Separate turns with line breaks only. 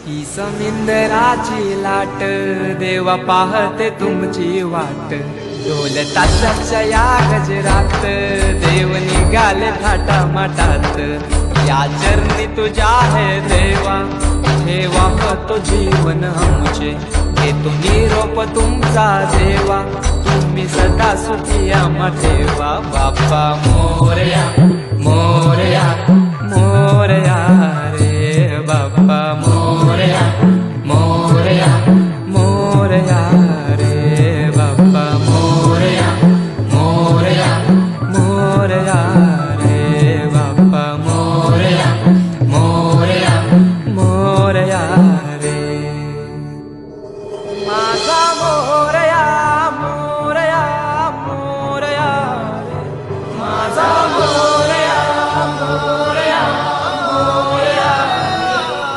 ही समिंदराची लाट देवा पाहते तुमची वाट ढोल ताशाच्या या गजरात देव निघाले थाटा माटात या चरणी तुझ्या है देवा ठेवा तो जीवन आमचे घेतो निरोप तुमचा देवा तुम्ही सदा सुखी आम्हा ठेवा बाप्पा मोरया मोरया मोरया रे बाप्पा मोरया मोरया